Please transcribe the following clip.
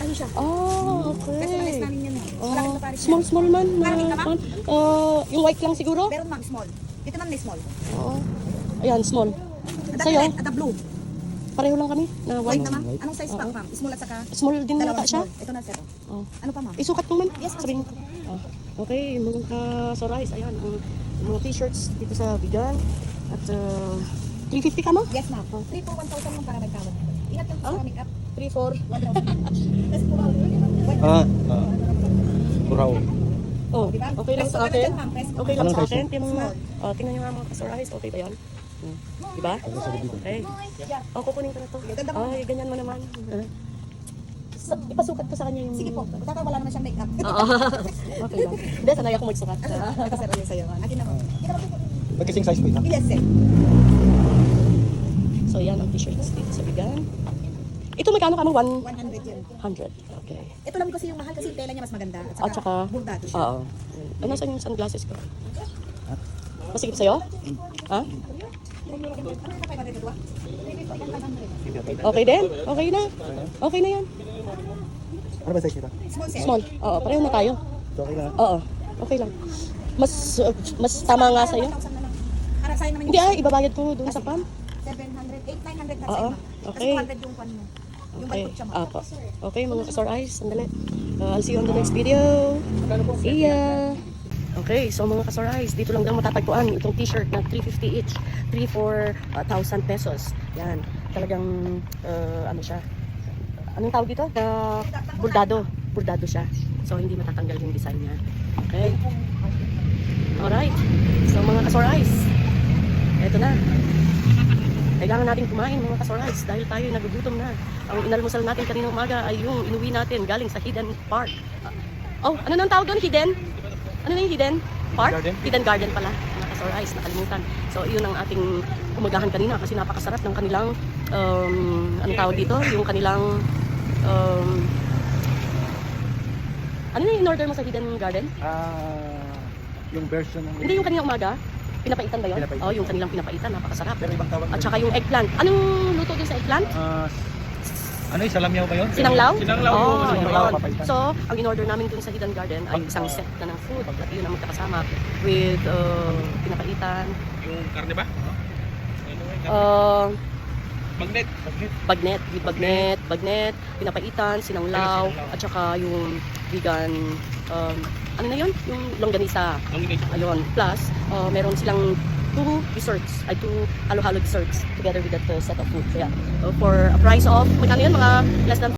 ano siya. Okay. Personalize namin yan. Malaki na Paris. Small man. Maraming ka, ma'am? Yung white lang siguro? Meron ma'am, small. Dito ma'am may small. Oo. Ayan, small. At Sa'yo? At the blue. Pareho lang kami na White white. na ma'am. Anong size pack ma'am? Small at saka Small din dalawang nata siya. small. Ito na sir. Oh. Ano pa ma'am? Isukat mo man. Yes, ma'am. Sabihin. Okay, mga ka-sorais. Ayan, mga t-shirts dito sa Bigan. At 350 ka mo? Yes ma'am. 3 to 1,000 ma'am para may kawat. Ingat yung sa makeup. 3-4. Tapos puro. Buraw. Oh, Diba? okay lang sa Presko, akin. ganun dyan, ma'am, presko. Okay lang Anong sa size akin. yun? Tingnan mo nga. Tingnan nyo nga mga ka-sorais. Okay ba yan? Diba? Okay. Kukunin ko na to. Ganda mo. Ay, ganyan mo naman. Ipasukat ko sa kanya yung... Sige po. Baka wala naman siyang makeup. Oo. Okay lang. Hindi, sanay ako magsukat. Ito sir, yun sa'yo. Akin na po. Magkasing size po ito. Yes sir. So, yan ang t-shirts dito sa Bigan. Ito magkano ka mo? 100 yun. 100. Okay. Ito lang kasi yung mahal kasi yung tela niya mas maganda. At saka, bundado siya. oo. Ano saan yung sunglasses ko? Masigip sa'yo? Ha? Okay din? Okay na? Okay na yan. Ano ba size ito? Small sir. Small. Oo, pareho na tayo. Ito okay lang. Oo. Okay lang. Mas tama nga sa'yo. 1,000 na lang. Para sa'yo naman Hindi ibabayad ko doon sa pan. 700, 800, 900 na Oo, sa'yo ma'am. okay. Kasi 200 yung pan mo. Yung Okay. balkot siya ma'am. Apo. Okay, mga kasor eyes. Sandali. I'll see you on the next video. See ya! Okay, so mga kasor eyes, dito lang daw matatagpuan itong t-shirt na 350 each. 3,000 pesos. Yan. Talagang, ano siya. Anong tawag dito? Bordado. Bordado siya. So, hindi matatanggal yung design niya. Okay. Alright. So, mga kasor eyes, eto na. Kailangan natin kumain mga kasorites dahil tayo nagugutom na. Ang inalmusal natin kanina umaga ay yung inuwi natin galing sa Hidden Park. Oh, ano nang tawag doon? Hidden? Ano na yung Hidden Park? Garden? Hidden Garden pala mga kasorites, nakalimutan. So yun ang ating umagahan kanina kasi napakasarap ng kanilang anong tawag dito? Yung kanilang ano na yung in-order mo sa Hidden Garden? Yung version ng... Hindi yung kanina umaga? Pinapaitan ba yun? Pinapaitan. Oh, yung kanilang pinapaitan, napakasarap. Pero ibang tawag. At saka yung eggplant. Anong luto din sa eggplant? Ano yung salamyaw ba yun? Sinanglaw? Sinanglaw. Oh, Sinanglaw. yun. So, ang in-order namin dun sa Hidden Garden ay isang set na ng food. At yun ang magkakasama with pinapaitan. Yung karne ba? Bagnet. With bagnet, pinapaitan, sinanglaw, at saka yung vegan, ano na yun? Yung longganisa. Ayun. Plus, meron silang two halo-halo desserts together with that set of food. Kaya, for a price of, magkano yun? Mga less than